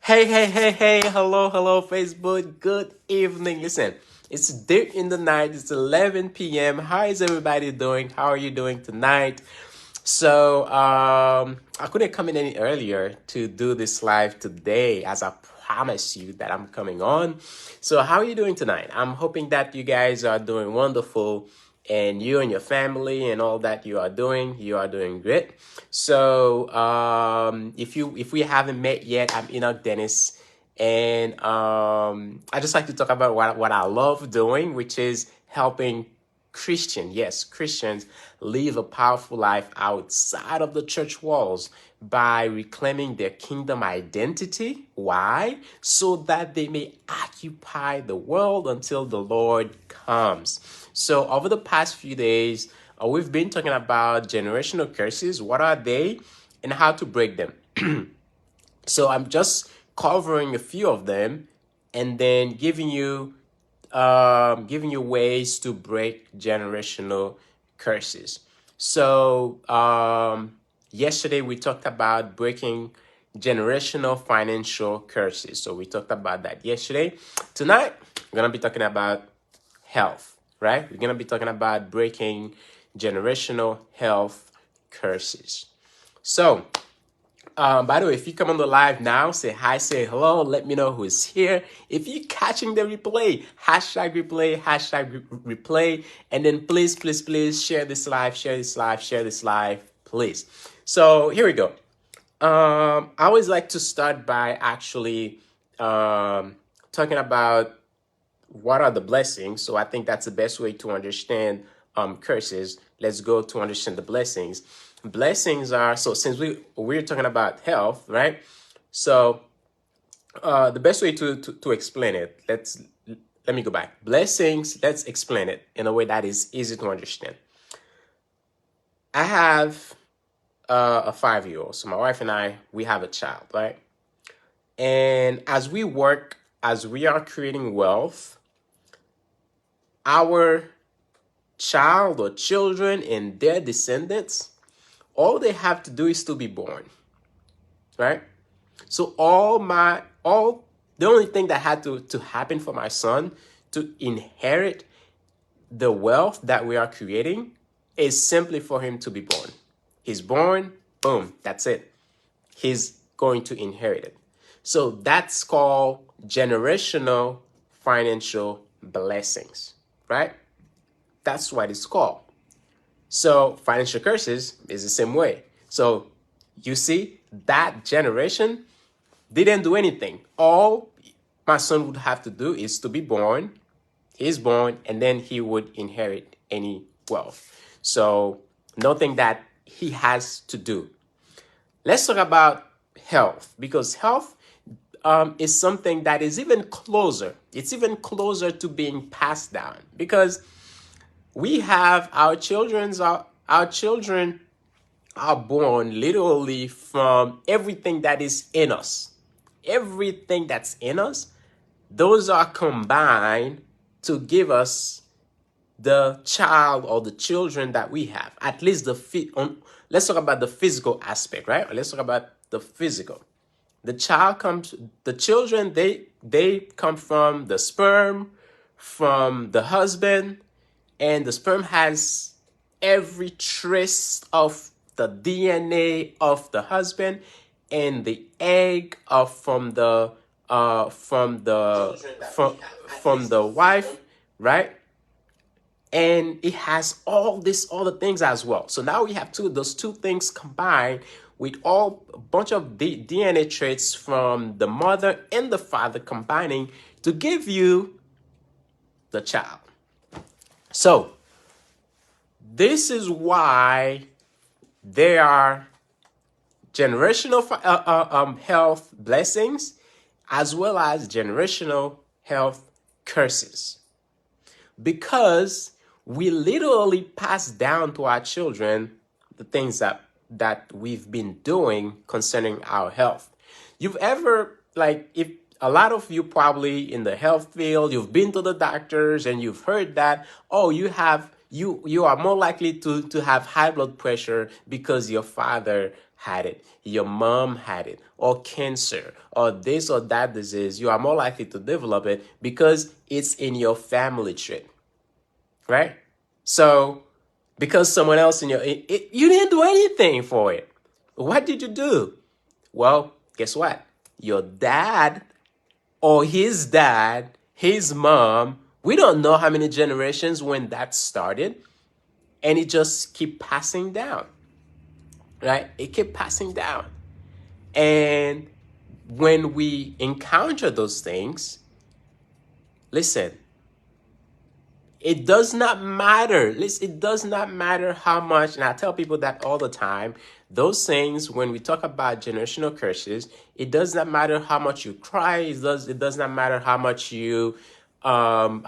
Hey, hello, Facebook. Good evening. Listen, it's deep in the night. It's 11 p.m. How is everybody doing? How are you doing tonight? I couldn't come in any earlier to do this live today, as I promised you that I'm coming on. So, how are you doing tonight? I'm hoping that you guys are doing wonderful, and you and your family and all that you are doing great. If we haven't met yet, I'm Enock Denis, and I just like to talk about what I love doing, which is helping Christians live a powerful life outside of the church walls by reclaiming their kingdom identity. Why? So that they may occupy the world until the Lord comes. So, over the past few days, we've been talking about generational curses. What are they and how to break them? So, I'm just covering a few of them and then giving you ways to break generational curses. Yesterday we talked about breaking generational financial curses. So we talked about that yesterday. Tonight, we're going to be talking about health, right? We're going to be talking about breaking generational health curses. So, by the way, if you come on the live now, say hi, say hello, let me know who is here. If you're catching the replay, hashtag replay, and then please share this live, please. So here we go. I always like to start by actually talking about what are the blessings. So I think that's the best way to understand curses. Let's go to understand the blessings. Blessings are, so since we're talking about health, right? So the best way to explain it, let me go back. Blessings, let's explain it in a way that is easy to understand. I have a 5-year-old. So my wife and I, we have a child, right? And as we are creating wealth, our child or children and their descendants, all they have to do is to be born, right? So the only thing that had to happen for my son to inherit the wealth that we are creating is simply for him to be born. He's born, boom, that's it. He's going to inherit it. So that's called generational financial blessings, right? That's what it's called. So financial curses is the same way. So you see, that generation didn't do anything. All my son would have to do is to be born. He's born, and then he would inherit any wealth. So nothing that he has to do. Let's talk about health, because health is something that is even closer. It's even closer to being passed down, because we have our children are born literally from everything that is in us. Everything that's in us, those are combined to give us the child or the children that we have. At least let's talk about the physical aspect, right? Let's talk about the physical. The children, they come from the sperm, from the husband, and the sperm has every trace of the DNA of the husband, and the egg from the wife, right? And it has all these other things as well. So now we have those two things combined with a bunch of DNA traits from the mother and the father combining to give you the child. So this is why there are generational health blessings as well as generational health curses, because we literally pass down to our children the things that we've been doing concerning our health. You've ever, if a lot of you probably in the health field, you've been to the doctors and you've heard that, oh, you have You are more likely to have high blood pressure because your father had it, your mom had it, or cancer, or this or that disease. You are more likely to develop it because it's in your family trait, right? So because someone else in you didn't do anything for it. What did you do? Well, guess what? Your dad or his dad, his mom, we don't know how many generations when that started, and it just keep passing down, right? It kept passing down. And when we encounter those things, listen, it does not matter. Listen, it does not matter how much, and I tell people that all the time. Those things, when we talk about generational curses, it does not matter how much you cry. It does not matter how much you run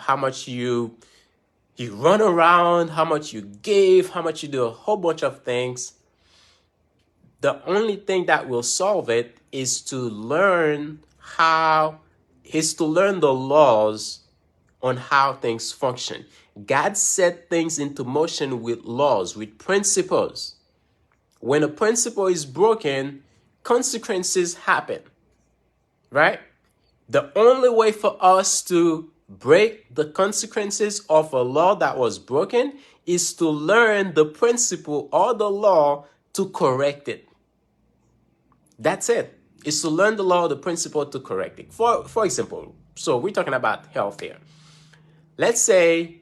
around, how much you gave, how much you do a whole bunch of things. The only thing that will solve it is to learn the laws on how things function. God set things into motion with laws, with principles. When a principle is broken, consequences happen, right? The only way for us to break the consequences of a law that was broken is to learn the principle or the law to correct it. That's it. Is to learn the law or the principle to correct it. For example, so we're talking about health here. Let's say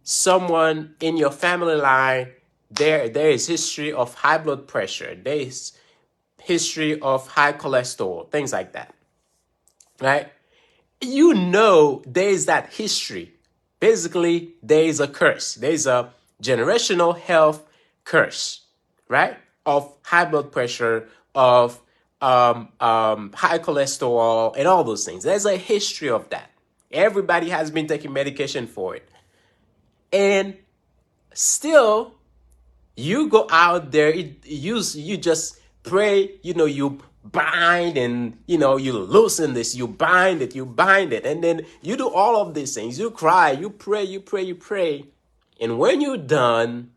someone in your family line, there is history of high blood pressure. There is history of high cholesterol, things like that, right? There is that history. Basically, there is a curse. There is a generational health curse, right? Of high blood pressure, of high cholesterol, and all those things. There's a history of that. Everybody has been taking medication for it. And still, you go out there, you just pray, you bind and, you loosen this, you bind it. And then you do all of these things. You cry, you pray, you pray, you pray. And when you're done,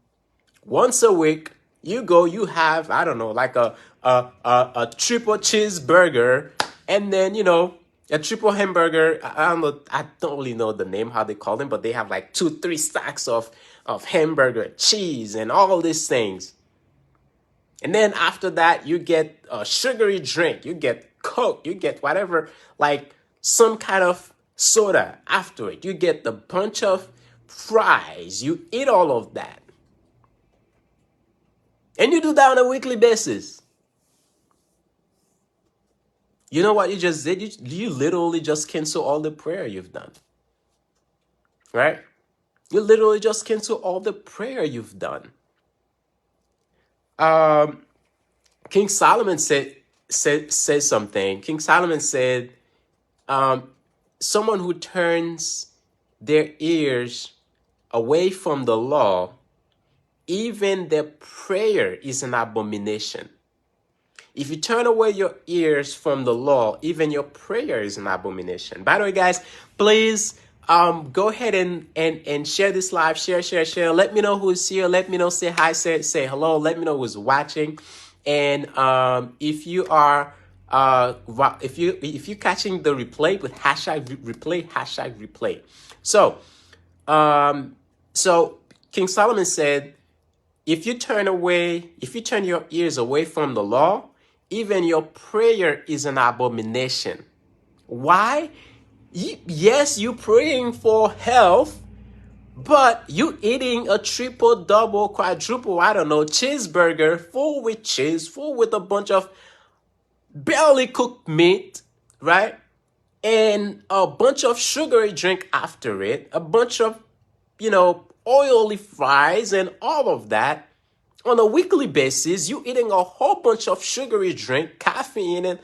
once a week, you go, you have, I don't know, like a triple cheeseburger, and then, a triple hamburger. I don't really know the name, how they call them, but they have like 2-3 stacks of hamburger, cheese, and all these things. And then after that, you get a sugary drink, you get Coke, you get whatever, like some kind of soda after it. You get a bunch of fries, you eat all of that. And you do that on a weekly basis. You know what you just did? You literally just cancel all the prayer you've done. Right? You literally just cancel all the prayer you've done. King Solomon said something. King Solomon said, someone who turns their ears away from the law, even their prayer is an abomination. If you turn away your ears from the law, even your prayer is an abomination. By the way, guys, please go ahead and share this live. Share. Let me know who's here. Let me know. Say hi. Say hello. Let me know who's watching. And if you are if you're catching the replay with hashtag replay. So King Solomon said, if you turn your ears away from the law, even your prayer is an abomination. Why? Yes, you're praying for health, but you eating a triple, double, quadruple, I don't know, cheeseburger full with cheese, full with a bunch of barely cooked meat, right? And a bunch of sugary drink after it, a bunch of, oily fries and all of that. On a weekly basis, you eating a whole bunch of sugary drink, caffeine, and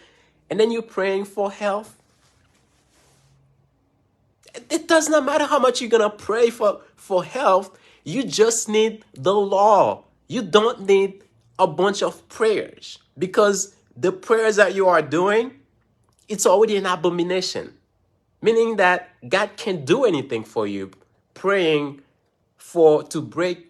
then you're praying for health. It does not matter how much you're going to pray for health. You just need the law. You don't need a bunch of prayers, because the prayers that you are doing, it's already an abomination. Meaning that God can't do anything for you praying to break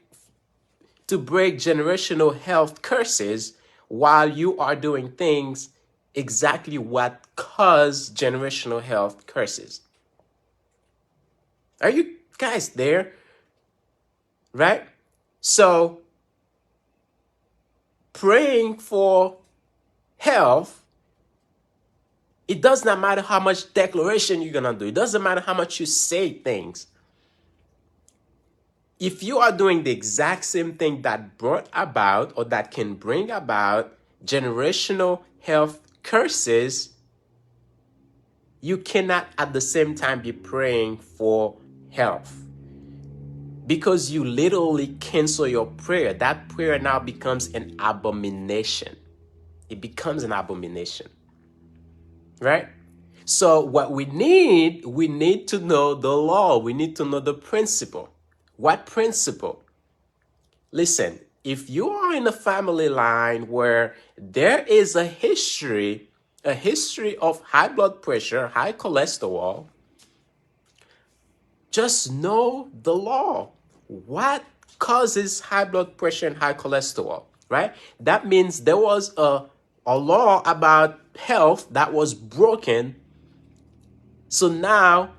generational health curses while you are doing things exactly what cause generational health curses. Are you guys there? Right? So praying for health, it does not matter how much declaration you're going to do. It doesn't matter how much you say things. If you are doing the exact same thing that brought about or that can bring about generational health curses, you cannot at the same time be praying for health. Because you literally cancel your prayer. That prayer now becomes an abomination. It becomes an abomination. Right? So what we need to know the law. We need to know the principle. What principle? Listen, if you are in a family line where there is a history of high blood pressure, high cholesterol, just know the law. What causes high blood pressure and high cholesterol, right? That means there was a law about health that was broken. So now,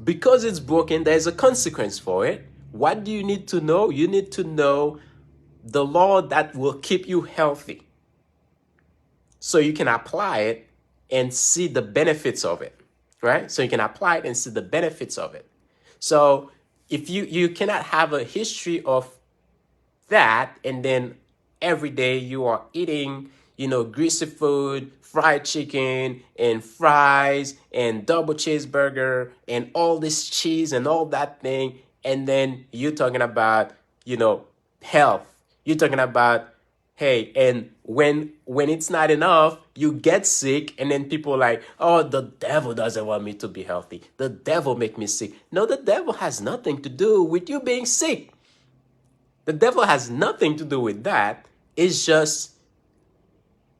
because it's broken, there's a consequence for it. What do you need to know? You need to know the law that will keep you healthy, so you can apply it and see the benefits of it, right? So you can apply it and see the benefits of it. So if you cannot have a history of that and then every day you are eating, greasy food, fried chicken and fries and double cheeseburger and all this cheese and all that thing, and then you're talking about, health. You're talking about, hey, and when it's not enough, you get sick, and then people are like, oh, the devil doesn't want me to be healthy. The devil make me sick. No, the devil has nothing to do with you being sick. The devil has nothing to do with that. It's just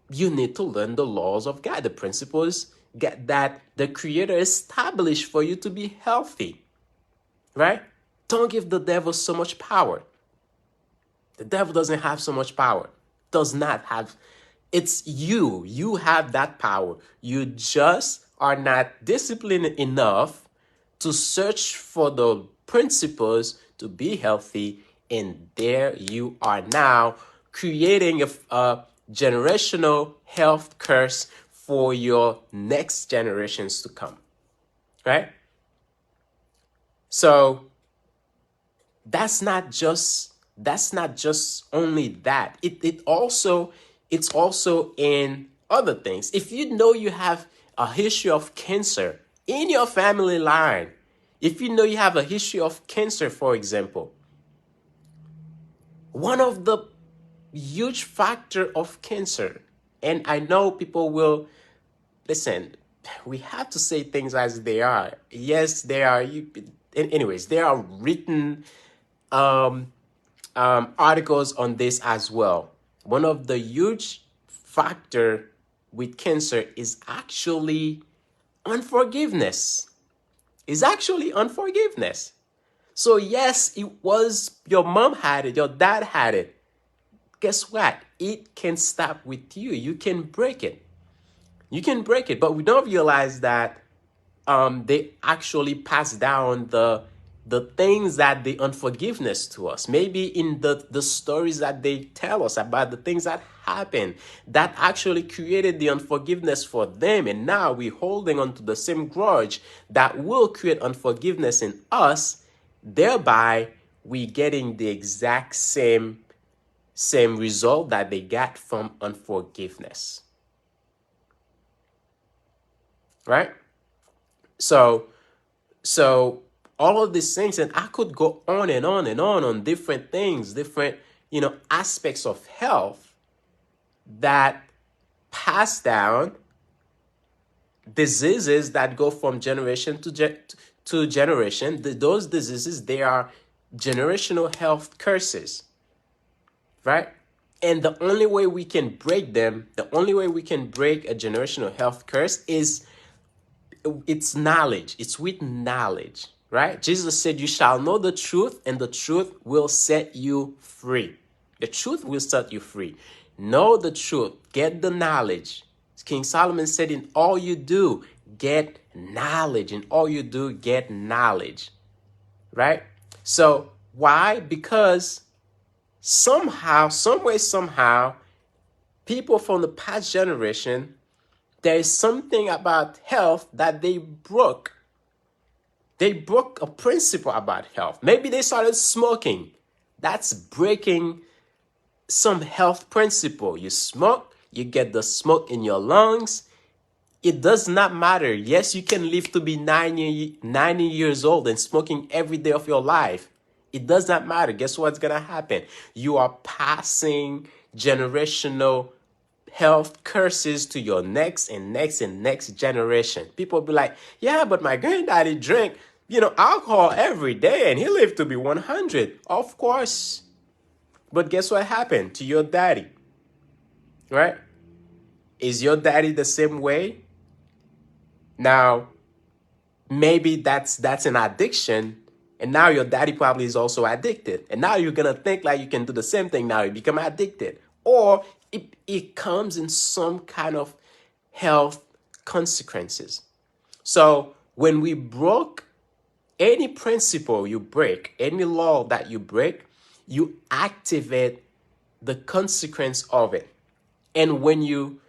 you need to learn the laws of God, the principles that the Creator established for you to be healthy, right? Don't give the devil so much power. The devil doesn't have so much power. Does not have. It's you. You have that power. You just are not disciplined enough to search for the principles to be healthy. And there you are now creating a generational health curse for your next generations to come. Right? So that's not just only that. It's also in other things. If you know you have a history of cancer in your family line, if you know you have a history of cancer, for example, one of the huge factor of cancer, and I know people will listen, we have to say things as they are. Yes, they are. Anyways, there are written articles on this as well. One of the huge factor with cancer is actually unforgiveness. So yes, it was your mom had it, your dad had it. Guess what? It can stop with you. You can break it. But we don't realize that they actually pass down the things that the unforgiveness to us. Maybe in the stories that they tell us about the things that happened that actually created the unforgiveness for them, and now we're holding on to the same grudge that will create unforgiveness in us. Thereby, we getting the exact same result that they got from unforgiveness. Right? So all of these things, and I could go on and on different things, different, aspects of health that pass down, diseases that go from generation to generation. Those diseases, they are generational health curses, right? And the only way we can break them, the only way we can break a generational health curse is it's knowledge. It's with knowledge, right? Jesus said, you shall know the truth, and the truth will set you free. The truth will set you free. Know the truth. Get the knowledge. King Solomon said, in all you do, get knowledge. In all you do, get knowledge. Right? So why? Because somehow, some way, somehow, people from the past generation, there is something about health that they broke. They broke a principle about health. Maybe they started smoking. That's breaking some health principle. You smoke, you get the smoke in your lungs. It does not matter. Yes, you can live to be 90 years old and smoking every day of your life. It does not matter. Guess what's going to happen? You are passing generational health curses to your next and next and next generation. People be like, yeah, but my granddaddy drank, alcohol every day and he lived to be 100. Of course. But guess what happened to your daddy? Right? Is your daddy the same way? Now, maybe that's an addiction, and now your daddy probably is also addicted. And now you're going to think like you can do the same thing. Now you become addicted. Or it comes in some kind of health consequences. So when we broke any principle you break, any law that you break, you activate the consequence of it. And when you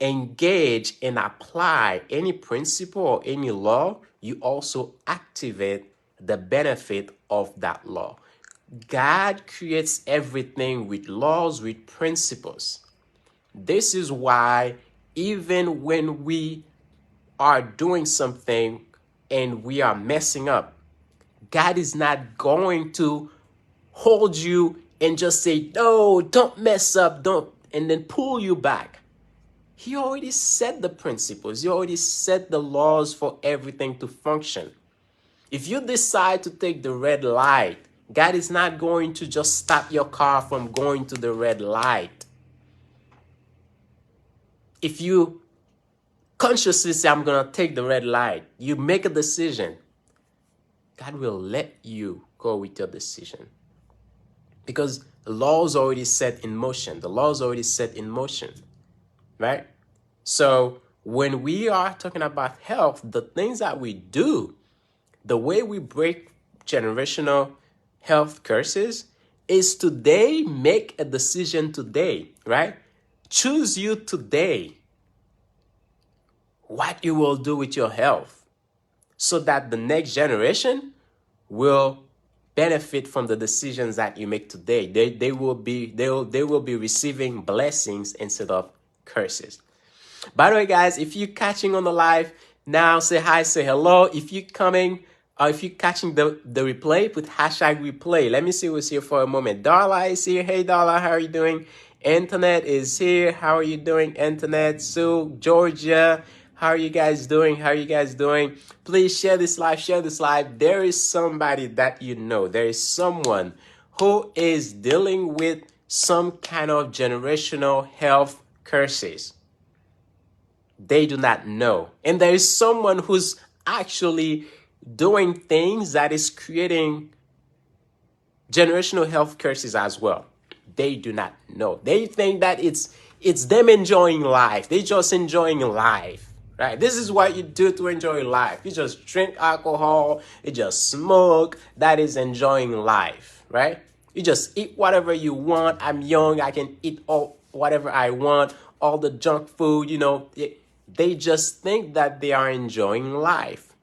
engage and apply any principle or any law, you also activate the benefit of that law. God creates everything with laws, with principles. This is why even when we are doing something and we are messing up, God is not going to hold you and just say, no, don't mess up, don't, and then pull you back. He already set the principles. He already set the laws for everything to function. If you decide to take the red light, God is not going to just stop your car from going to the red light. If you consciously say, I'm going to take the red light, you make a decision, God will let you go with your decision. Because the law is already set in motion. The law is already set in motion, right? So when we are talking about health, the things that we do, the way we break generational health curses is today, make a decision today, right? Choose you today what you will do with your health so that the next generation will benefit from the decisions that you make today. They will be receiving blessings instead of curses. By the way, guys, if you're catching on the live now, say hi, say hello. If you're coming, if you're catching the replay, put hashtag replay. Let me see who's here for a moment. Darla is here. Hey, Darla, how are you doing? Internet is here. How are you doing, Internet? Sue, Georgia, how are you guys doing? How are you guys doing? Please share this live. Share this live. There is somebody that you know. There is someone who is dealing with some kind of generational health curses. They do not know. And there is someone who's actually doing things that is creating generational health curses as well. They do not know. They think that it's them enjoying life. They just enjoying life, right? This is what you do to enjoy life. You just drink alcohol. You just smoke. That is enjoying life, right? You just eat whatever you want. I'm young. I can eat whatever I want. All the junk food, they just think that they are enjoying life.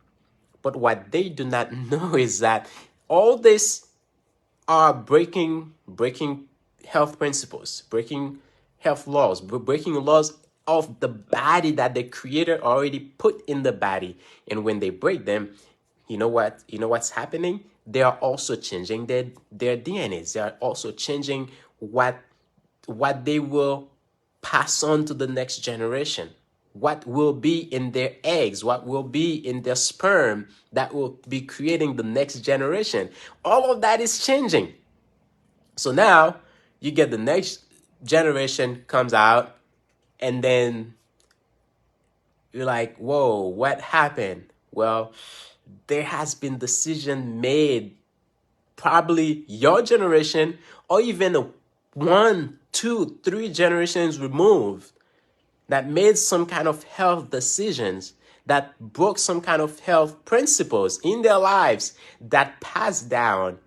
But what they do not know is that all this are breaking health principles, breaking health laws, breaking laws of the body that the Creator already put in the body. And when they break them, you know what's happening? They are also changing their DNAs. They are also changing what they will pass on to the next generation. What will be in their eggs, what will be in their sperm that will be creating the next generation. All of that is changing. So now you get the next generation comes out and then you're like, whoa, what happened? Well, there has been decision made, probably your generation or even 1, 2, 3 generations removed, that made some kind of health decisions, that broke some kind of health principles in their lives, that passed down.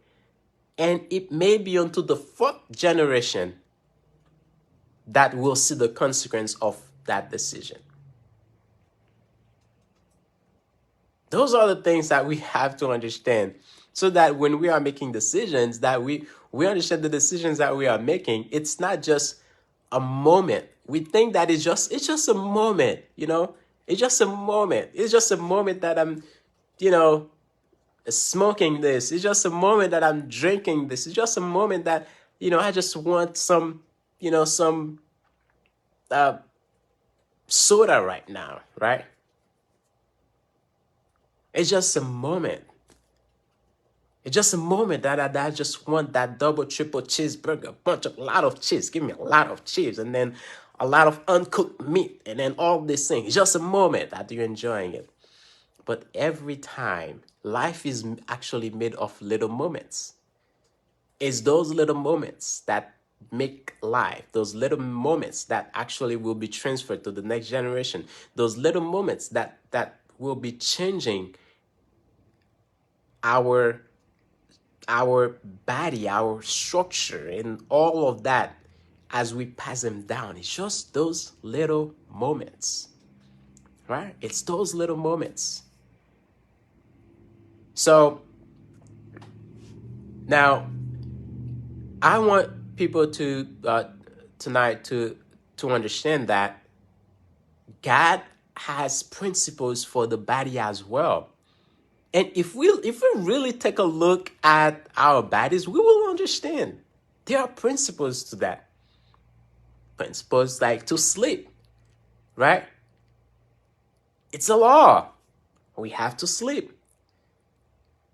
And it may be unto the 4th generation that will see the consequence of that decision. Those are the things that we have to understand, so that when we are making decisions, that we understand the decisions that we are making. It's not just a moment. We think that it's just a moment, it's just a moment. It's just a moment that I'm, smoking this. It's just a moment that I'm drinking this. It's just a moment that, I just want some, some soda right now, right? It's just a moment. It's just a moment that I just want that double, triple cheeseburger, a lot of cheese. Give me a lot of cheese, and then a lot of uncooked meat, and then all these things. It's just a moment that you're enjoying it. But every time, life is actually made of little moments. It's those little moments that make life, those little moments that actually will be transferred to the next generation, those little moments that will be changing our body, our structure, and all of that as we pass them down. It's just those little moments, right? It's those little moments. So now I want people to tonight to understand that God has principles for the body as well. And if we really take a look at our bodies, we will understand there are principles to that. Principles like to sleep, right? It's a law. We have to sleep.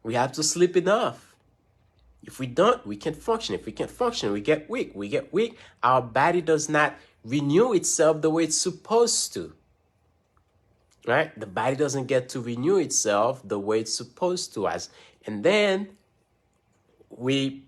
We have to sleep enough. If we don't, we can't function. If we can't function, we get weak. We get weak. Our body does not renew itself the way it's supposed to. Right? The body doesn't get to renew itself the way it's supposed to. And then we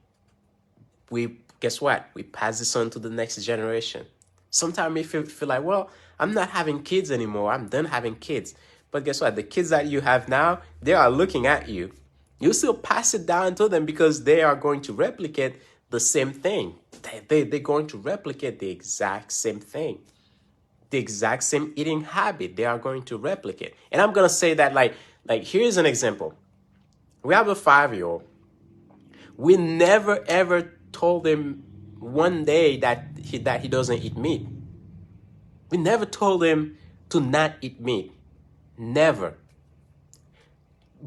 guess what? We pass this on to the next generation. Sometimes we feel like, well, I'm not having kids anymore. I'm done having kids. But guess what? The kids that you have now, they are looking at you. You still pass it down to them because they are going to replicate the same thing. They're going to replicate the exact same thing. The exact same eating habit they are going to replicate. And I'm going to say that like here's an example. We have a 5-year-old. We never ever told him one day that he doesn't eat meat. We never told him to not eat meat. Never.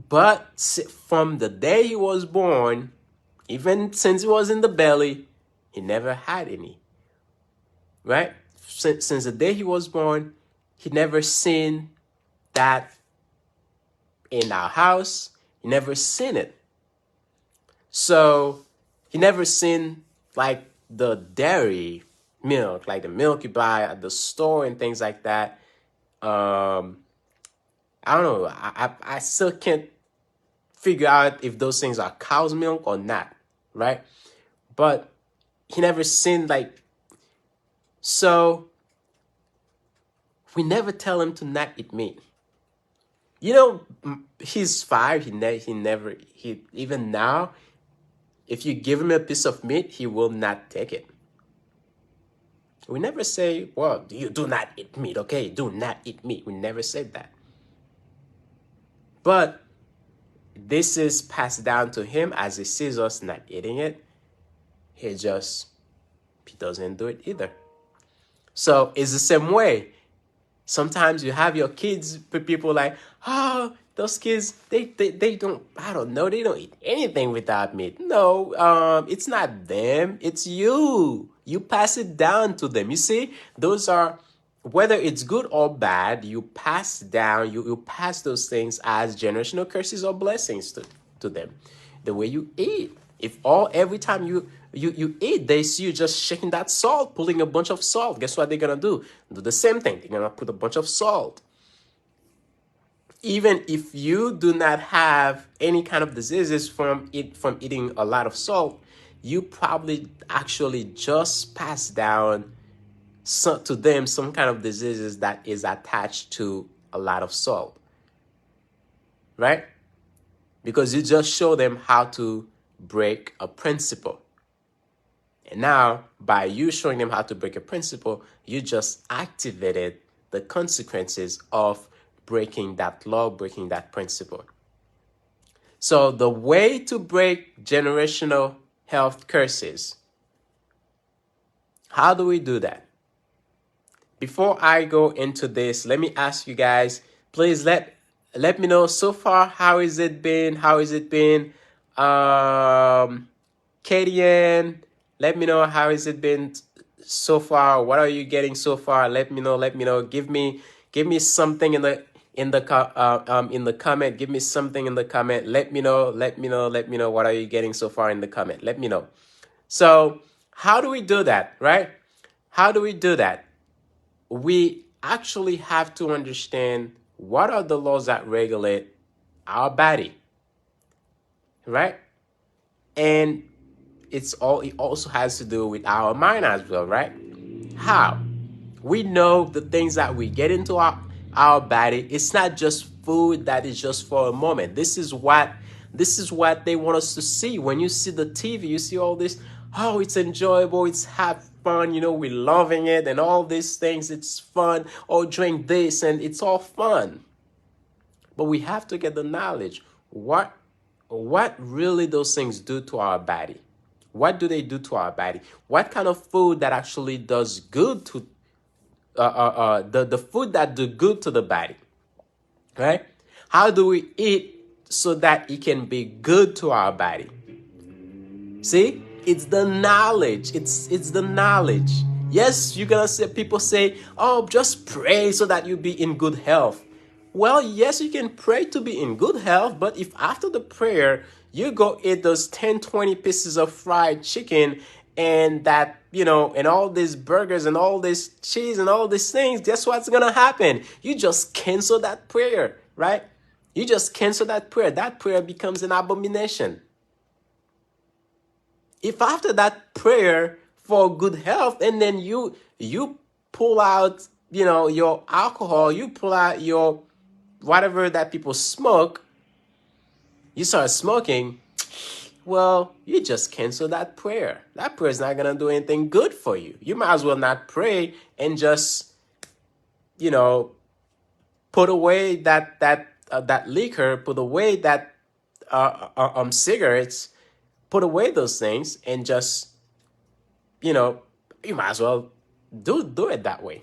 But from the day he was born, even since he was in the belly, he never had any. Right? Since the day he was born, he never seen that in our house. He never seen it. So he never seen like the dairy milk, like the milk you buy at the store and things like that. I don't know. I still can't figure out if those things are cow's milk or not, right? But he never seen like. So we never tell him to not eat meat. He's 5. He even now, if you give him a piece of meat, he will not take it. We never say, well, you do not eat meat, okay? Do not eat meat. We never said that. But this is passed down to him as he sees us not eating it. He doesn't do it either. So it's the same way. Sometimes you have your kids, people like, oh, those kids, they don't, I don't know, they don't eat anything without meat. No, it's not them, it's you. You pass it down to them. You see, those are, whether it's good or bad, you pass down, you pass those things as generational curses or blessings to them. The way you eat. Every time you eat, they see you just shaking that salt, pulling a bunch of salt. Guess what they're gonna do? Do the same thing. They're gonna put a bunch of salt. even if you do not have any kind of diseases from eating a lot of salt, you probably actually just pass down to them some kind of diseases that is attached to a lot of salt, right? Because you just show them how to break a principle. And now, by you showing them how to break a principle, you just activated the consequences of breaking that law, breaking that principle. So the way to break generational health curses, how do we do that? Before I go into this, let me ask you guys, please let me know so far, how is it been? How is it been? Katie Ann, let me know how has it been so far. What are you getting so far? Let me know. Let me know. Give me something in the comment. Give me something in the comment. Let me know. Let me know. Let me know. What are you getting so far in the comment? Let me know. So how do we do that, right? How do we do that? We actually have to understand what are the laws that regulate our body, right? And it also has to do with our mind as well, right? How? We know the things that we get into our body, it's not just food that is just for a moment. This is what they want us to see. When you see the TV, you see all this, oh, it's enjoyable, it's have fun, we're loving it and all these things, it's fun. Oh, drink this and it's all fun. But we have to get the knowledge. What really those things do to our body? What do they do to our body? What kind of food that actually does good to the food that do good to the body, right? How do we eat so that it can be good to our body? See, it's the knowledge. It's the knowledge. Yes, you're gonna say, people say, oh, just pray so that you be in good health. Well, yes, you can pray to be in good health, but if after the prayer you go eat those 10, 20 pieces of fried chicken and that, and all these burgers and all this cheese and all these things, guess what's gonna happen? You just cancel that prayer, right? You just cancel that prayer. That prayer becomes an abomination. If after that prayer for good health and then you pull out, your alcohol, you pull out your whatever that people smoke, you start smoking, well, you just cancel that prayer. That prayer is not going to do anything good for you. You might as well not pray and just, put away that liquor, put away that cigarettes, put away those things and just, you might as well do it that way.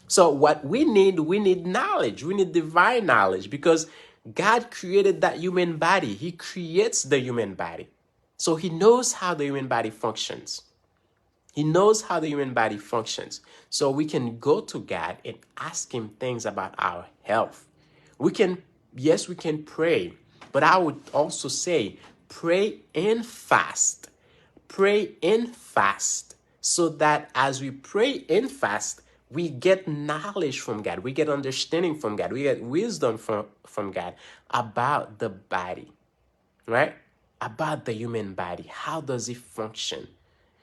So what we need knowledge. We need divine knowledge because God created that human body. He creates the human body. So he knows how the human body functions. He knows how the human body functions. So we can go to God and ask him things about our health. We can pray, but I would also say pray and fast. Pray and fast so that as we pray and fast, we get knowledge from God. We get understanding from God. We get wisdom from God about the body, right? About the human body. How does it function?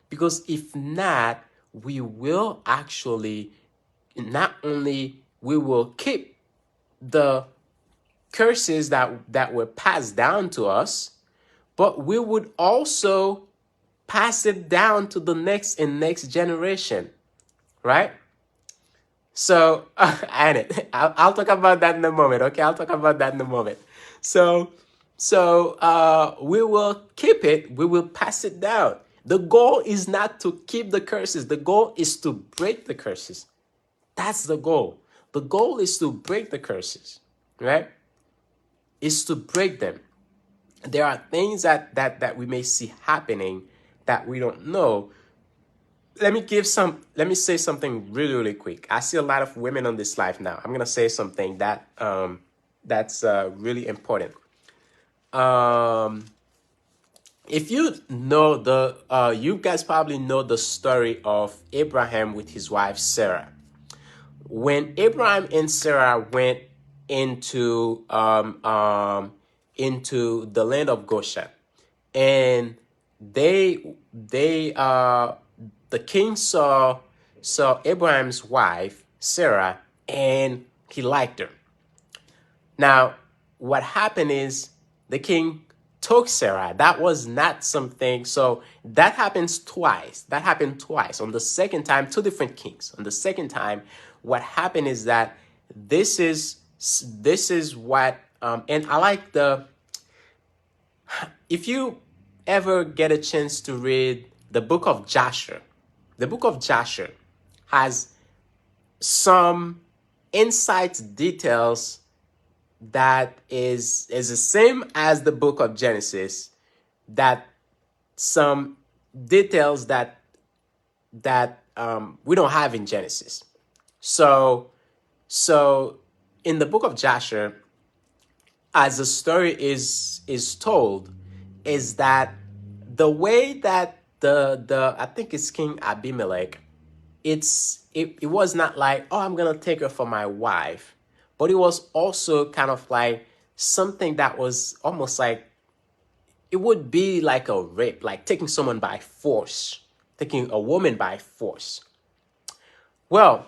Because if not, we will actually, not only we will keep the curses that were passed down to us, but we would also pass it down to the next generation, right? So, I'll talk about that in a moment, okay? I'll talk about that in a moment. So we will keep it. We will pass it down. The goal is not to keep the curses. The goal is to break the curses. That's the goal. The goal is to break the curses, right? Is to break them. There are things that we may see happening that we don't know. Let me say something really, really quick. I see a lot of women on this live now. I'm going to say something that's really important. If you know you guys probably know the story of Abraham with his wife Sarah. When Abraham and Sarah went into into the land of Goshen, and they the king saw Abraham's wife Sarah, and he liked her. Now, what happened is the king took Sarah. That was not something. So that happens twice. That happened twice. On the second time, two different kings. On the second time, what happened is that this is what and I like the, if you ever get a chance to read the book of Joshua, the book of Joshua has some insights, details that is the same as the book of Genesis, that some details that we don't have in Genesis. So in the book of Joshua, as the story is told, is that the way that the I think it's King Abimelech, it was not like, oh, I'm gonna take her for my wife, but it was also kind of like something that was almost like, it would be like a rape, like taking someone by force, taking a woman by force. Well,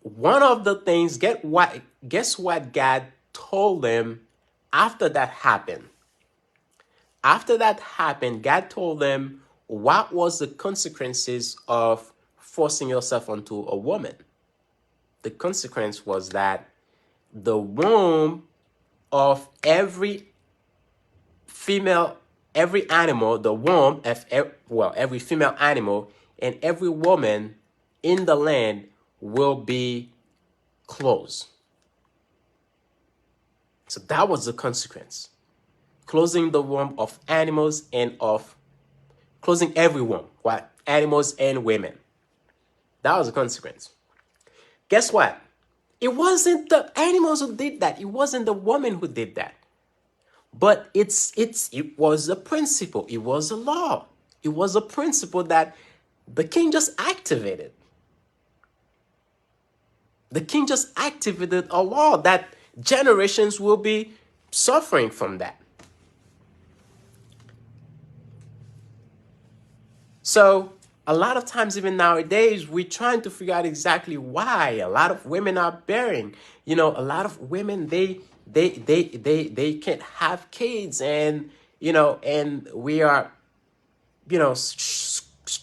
one of the things, guess what God told them after that happened? After that happened, God told them what was the consequences of forcing yourself onto a woman. The consequence was that the womb of every female, every animal, the womb of every female animal and every woman in the land will be closed. So that was the consequence. Closing the womb of animals and of closing every womb, what? Animals and women. That was the consequence. Guess what? It wasn't the animals who did that. It wasn't the woman who did that. But it was a principle. It was a law. It was a principle that the king just activated. The king just activated a law that generations will be suffering from that. So a lot of times, even nowadays, we're trying to figure out exactly why a lot of women are bearing. A lot of women, they can't have kids, and and we are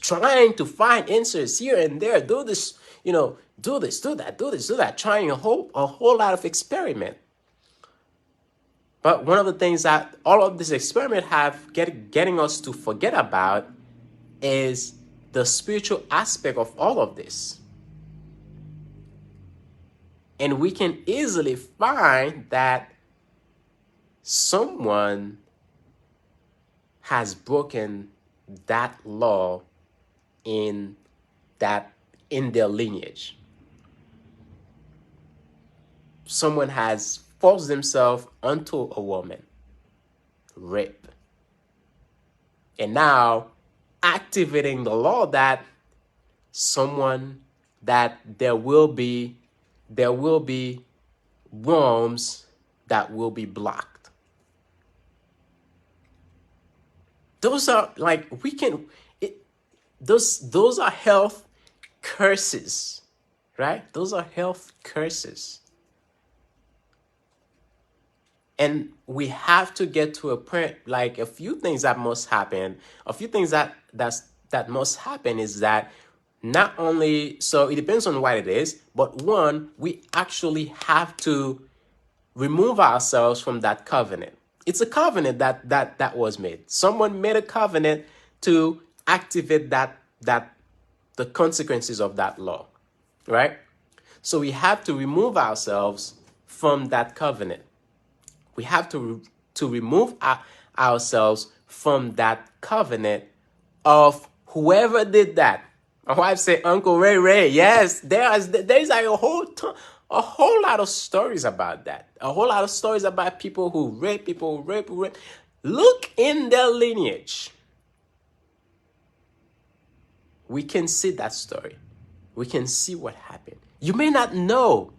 trying to find answers here and there. Do this, do this, do that, do this, do that. Trying a whole lot of experiment. But one of the things that all of this experiment have getting us to forget about is the spiritual aspect of all of this. And we can easily find that someone has broken that law in their lineage. Someone has forced themselves onto a woman, rape, and now activating the law that there will be wombs that will be blocked. Those are like, those are health curses, right? Those are health curses. And we have to get to a point, like a few things that must happen. A few things that must happen is that not only, so it depends on what it is, but one, we actually have to remove ourselves from that covenant. It's a covenant that was made. Someone made a covenant to activate the consequences of that law, right? So we have to remove ourselves from that covenant. We have to remove ourselves from that covenant of whoever did that. My wife said, Uncle Ray. Yes, there's like a whole lot of stories about that. A whole lot of stories about people who rape. Look in their lineage. We can see that story. We can see what happened. You may not know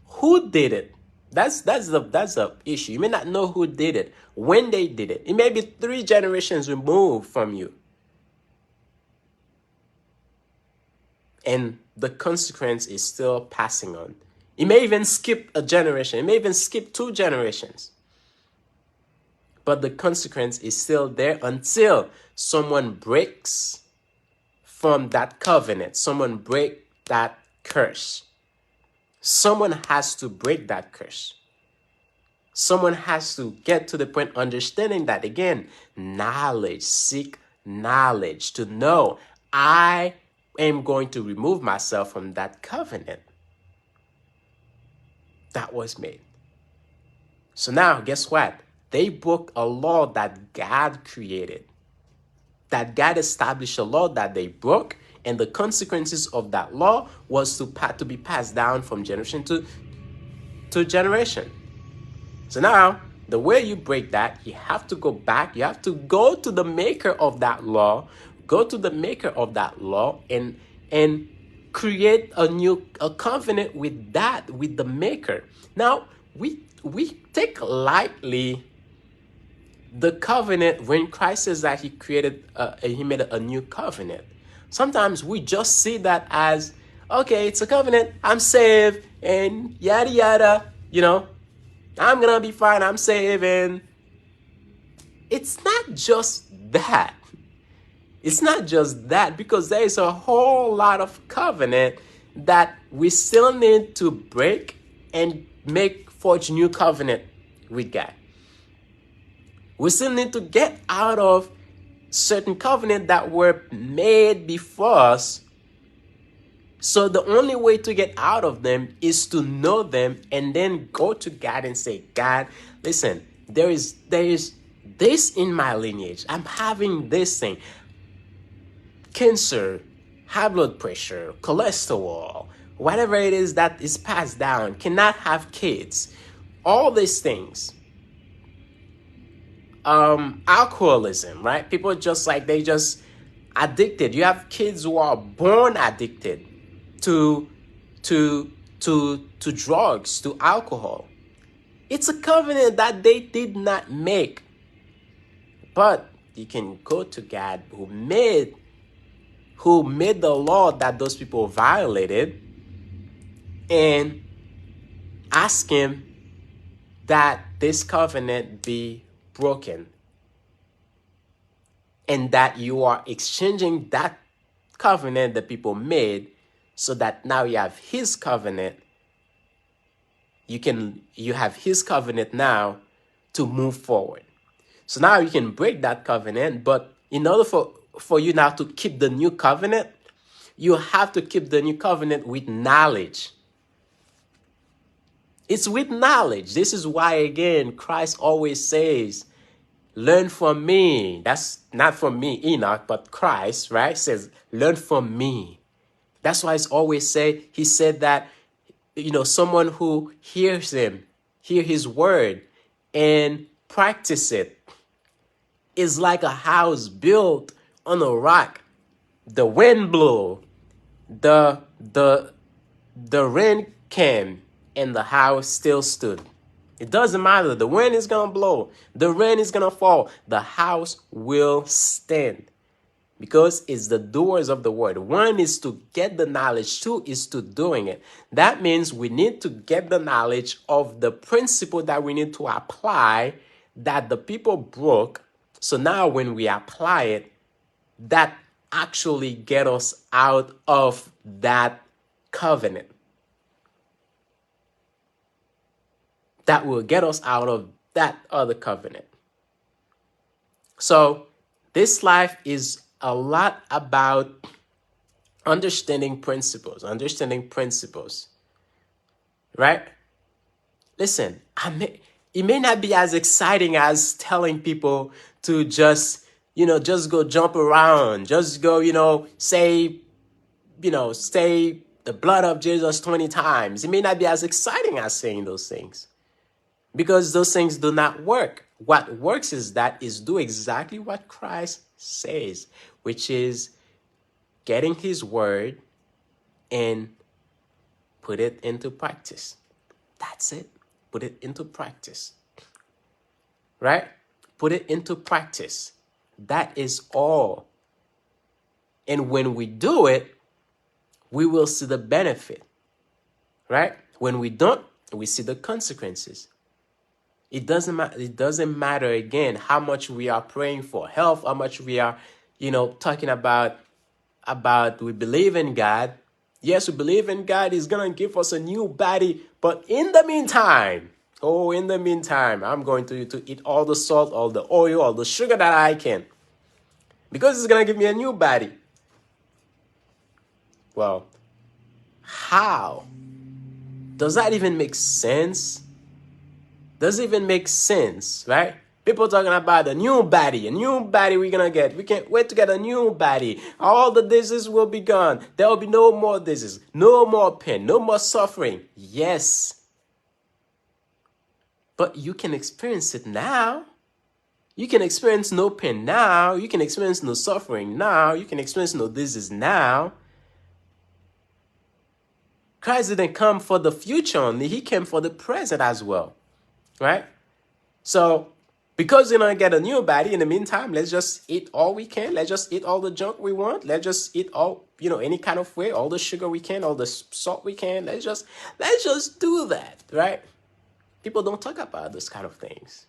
who did it, That's the issue. You may not know who did it, when they did it. It may be 3 generations removed from you. And the consequence is still passing on. It may even skip a generation. It may even skip 2 generations. But the consequence is still there until someone breaks from that covenant. Someone break that curse. Someone has to break that curse. Someone has to get to the point understanding that, again, knowledge, seek knowledge to know I am going to remove myself from that covenant that was made. So now, guess what? They broke a law that God created, that God established a law that they broke, and the consequences of that law was to be passed down from generation to generation. So now, the way you break that, you have to go back. You have to go to the maker of that law. Go to the maker of that law and create a covenant with the maker. Now, we take lightly the covenant when Christ says that he made a new covenant. Sometimes we just see that as, okay, it's a covenant, I'm saved, and yada yada, I'm gonna be fine, I'm saved. And it's not just that. It's not just that, because there is a whole lot of covenant that we still need to break and forge new covenant with God. We still need to get out of certain covenant that were made before us. So the only way to get out of them is to know them and then go to God and say, God, listen, there is this in my lineage. I'm having this thing. Cancer, high blood pressure, cholesterol, whatever it is that is passed down, cannot have kids. All these things. Alcoholism, right? People they just addicted. You have kids who are born addicted to drugs, to alcohol. It's a covenant that they did not make. But you can go to God who made the law that those people violated and ask him that this covenant be broken, and that you are exchanging that covenant the people made, so that now you have his covenant. You have his covenant now to move forward. So now you can break that covenant, but in order for you now to keep the new covenant, you have to keep the new covenant with knowledge. It's with knowledge. This is why, again, Christ always says, learn from me. That's not from me, Enoch, but Christ, right? Says, learn from me. That's why it's always he said that, someone who hear his word and practice it is like a house built on a rock. The wind blew, the rain came, and the house still stood. It doesn't matter. The wind is going to blow. The rain is going to fall. The house will stand, because it's the doers of the word. 1 is to get the knowledge. 2 is to doing it. That means we need to get the knowledge of the principle that we need to apply that the people broke. So now when we apply it, that actually get us out of that covenant. That will get us out of that other covenant. So this life is a lot about understanding principles, right? Listen, it may not be as exciting as telling people to just go jump around, just go, say the blood of Jesus 20 times. It may not be as exciting as saying those things, because those things do not work. What works is do exactly what Christ says, which is getting his word and put it into practice. That's it. Put it into practice, right? Put it into practice. That is all. And when we do it, we will see the benefit, right? When we don't, we see the consequences. It doesn't matter. It doesn't matter again how much we are praying for health, how much we are, talking about we believe in God. Yes, we believe in God. He's gonna give us a new body, but in the meantime, I'm going to eat all the salt, all the oil, all the sugar that I can, because it's gonna give me a new body. Well, how does that even make sense? Does it even make sense, right? People talking about a new body we're gonna get. We can't wait to get a new body. All the diseases will be gone. There will be no more disease, no more pain, no more suffering. Yes. But you can experience it now. You can experience no pain now. You can experience no suffering now. You can experience no disease now. Christ didn't come for the future only. He came for the present as well, right? So, because you're going to get a new body, in the meantime, let's just eat all we can. Let's just eat all the junk we want. Let's just eat all, any kind of way, all the sugar we can, all the salt we can. Let's just do that, right? People don't talk about those kind of things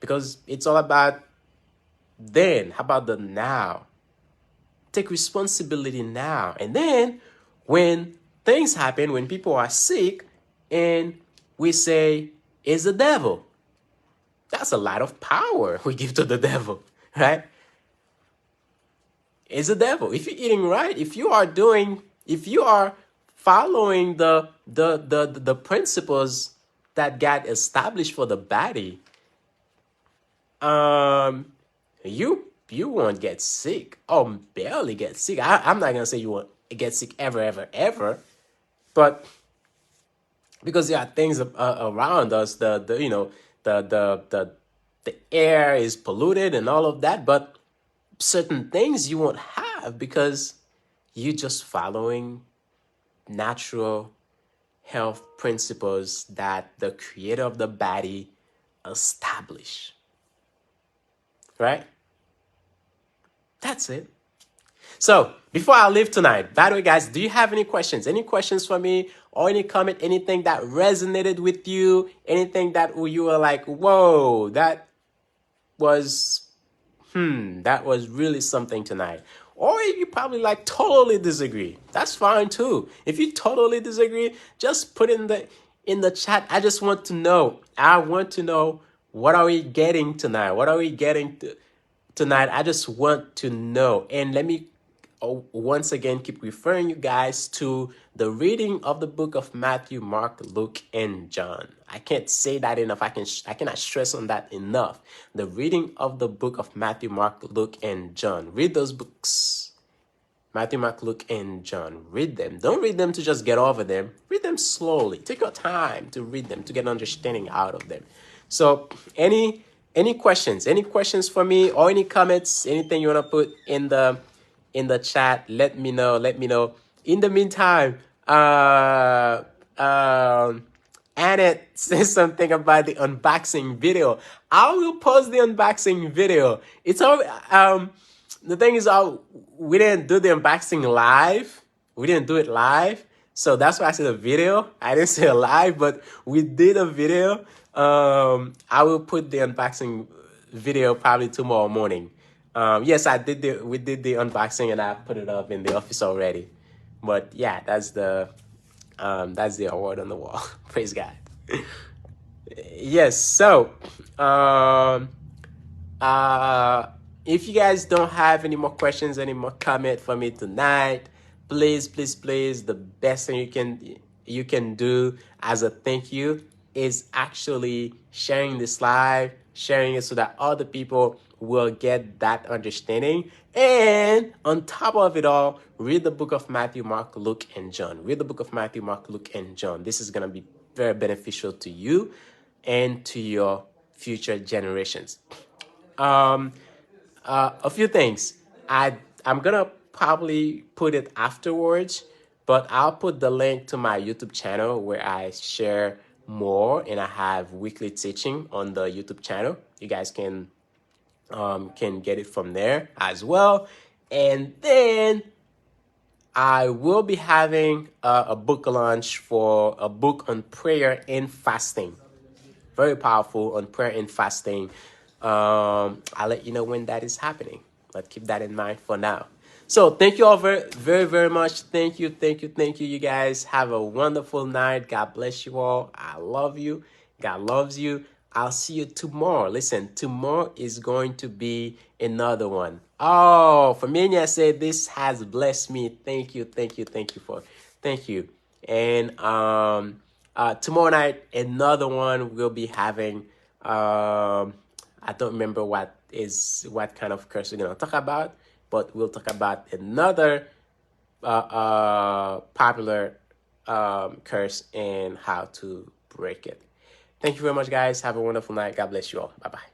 because it's all about then. How about the now? Take responsibility now. And then when things happen, when people are sick and we say, it's the devil. That's a lot of power we give to the devil, right? It's the devil. If you're eating right, if you are following the principles that God established for the body, you won't get sick or barely get sick. I'm not gonna say you won't get sick ever, but because there are things around us, the air is polluted and all of that, but certain things you won't have because you're just following natural health principles that the creator of the body established. Right? That's it. So, before I leave tonight, by the way, guys, do you have any questions? Any questions for me or any comment, anything that resonated with you? Anything that you were like, whoa, that was really something tonight. Or you probably like totally disagree. That's fine too. If you totally disagree, just put it in the chat. I just want to know. I want to know, what are we getting tonight? What are we getting tonight? I just want to know. And let me once again keep referring you guys to the reading of the book of Matthew, Mark, Luke, and John. I can't say that enough. I cannot stress on that enough. The reading of the book of Matthew, Mark, Luke, and John. Read those books. Matthew, Mark, Luke, and John. Read them. Don't read them to just get over them. Read them slowly. Take your time to read them, to get understanding out of them. So any questions? Any questions for me or any comments? Anything you want to put in the chat? Let me know. In the meantime, Annette says something about the unboxing video. I will post the unboxing video. It's all the thing is, we didn't do the unboxing live. We didn't do it live. So that's why I said a video. I didn't say a live, but we did a video. I will put the unboxing video probably tomorrow morning. Yes, we did the unboxing and I put it up in the office already. But yeah, that's the award on the wall. Praise God. Yes, so if you guys don't have any more questions, any more comment for me tonight, please, the best thing you can do as a thank you is actually sharing this live, sharing it so that other people will get that understanding. And on top of it all, read the book of Matthew, Mark, Luke, and John. Read the book of Matthew, Mark, Luke, and John. This is going to be very beneficial to you and to your future generations. A few things. I'm gonna probably put it afterwards, but I'll put the link to my YouTube channel where I share more, and I have weekly teaching on the YouTube channel. You guys can get it from there as well. And then I will be having a book launch for a book on prayer and fasting. Very powerful on prayer and fasting. I'll let you know when that is happening, but keep that in mind for now. So thank you all very, very, very much. Thank you, thank you, thank you. You guys have a wonderful night. God bless you all. I love you. God loves you. I'll see you tomorrow. Listen, tomorrow is going to be another one. Oh, Famina said this has blessed me. Thank you, thank you, thank you. And tomorrow night, another one we'll be having. I don't remember what kind of curse we're gonna talk about, but we'll talk about another popular curse and how to break it. Thank you very much, guys. Have a wonderful night. God bless you all. Bye bye.